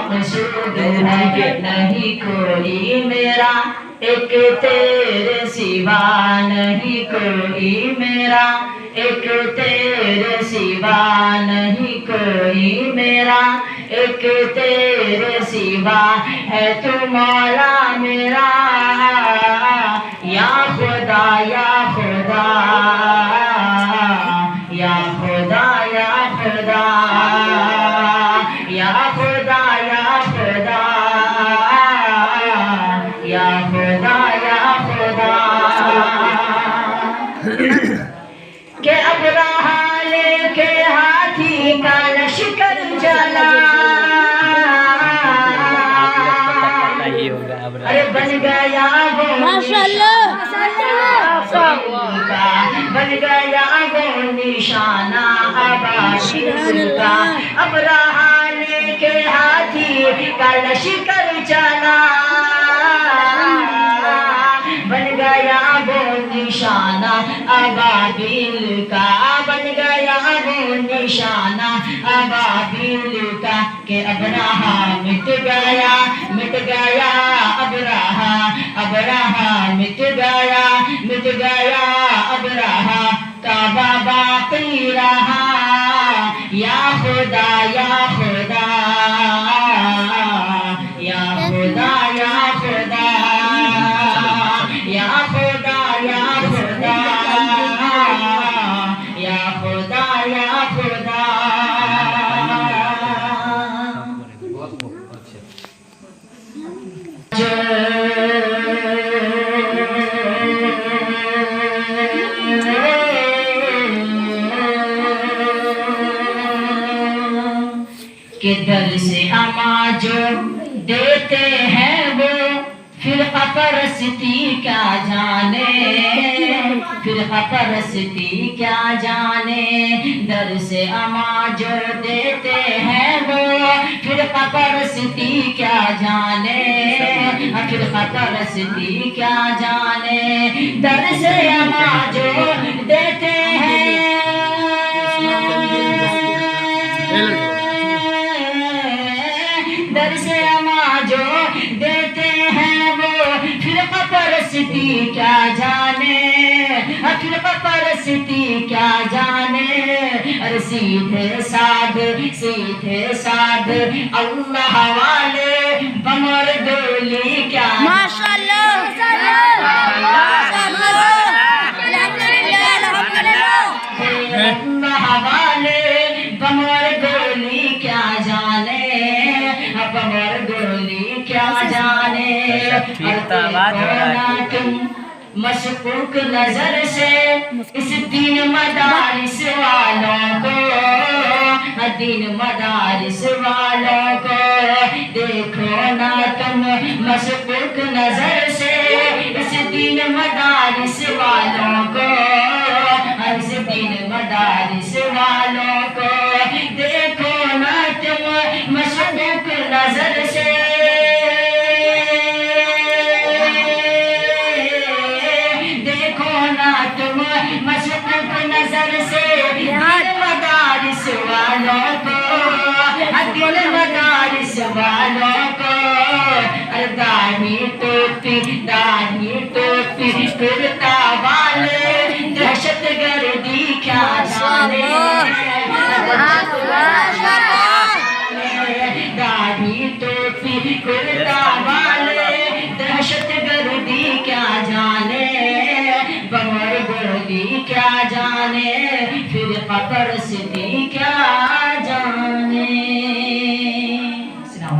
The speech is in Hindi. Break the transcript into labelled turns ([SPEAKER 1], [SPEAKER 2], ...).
[SPEAKER 1] मकसूद है नहीं कोई मेरा, एक तेरे सिवा नहीं कोई मेरा, एक तेरे सिवा नहीं कोई मेरा, एक तेरे सिवा है तू मौला मेरा। या खुदा या खुदा या खुदा या खुदा या खुदा या खुदा या खुदा या खुदा। के अबराहा लेके हाथी का लश्कर चला, अरे बन गया वो माशाअल्लाह, बन गया वो निशाना अबाशीर का। अबराहा लेके हाथी का लश्कर चला, बन गया वो निशाना अबाबील का, बन गया वो निशाना अबाबील का। के अबराहा मिट गया अबराहा, अबराहा मिट गया अबराहा, काबा बाकी रहा। या खुदा या खुदा या खुदा या खुदा या खुदा या खुदा या खुदा या खुदा। के दर से अमा जो देते हैं वो फिर परस्ती क्या जाने, फिर परस्ती क्या जाने। दर से अमा जो देते हैं वो फिर परस्ती क्या जाने, फिर परस्ती क्या जाने। दर से अमा जो देते हैं दर से अमा जो देते हैं वो फिर परस्ती क्या जाने, फिर परस्ती क्या जाने। अरे सीधे साध अल्लाह वाले बमर डोली क्या
[SPEAKER 2] माशाअल्लाह
[SPEAKER 1] अल्लाह वाले बमर डोली क्या जाने, बमर डोली क्या जाने। तुम मशकूक नजर से इस दीन मदारिस वालों को, दीन मदारिस वालों को देखो ना तुम मशकूक नजर से इस दीन मदारिस वालों को, इस दीन मदारिस वालों को देखो ना तुम मशकूक नजर से। तुम मशकूक नजर से दिल मदारिस वालों को, दिल मदारिस वालों को। दाढ़ी टोपी कुर्ता वाले दहशत गर्दी क्या जाने, दाढ़ी टोपी कुर्ता वाले दहशत गर्दी क्या जाने, बमर गोली क्या जाने। फिर परस्ती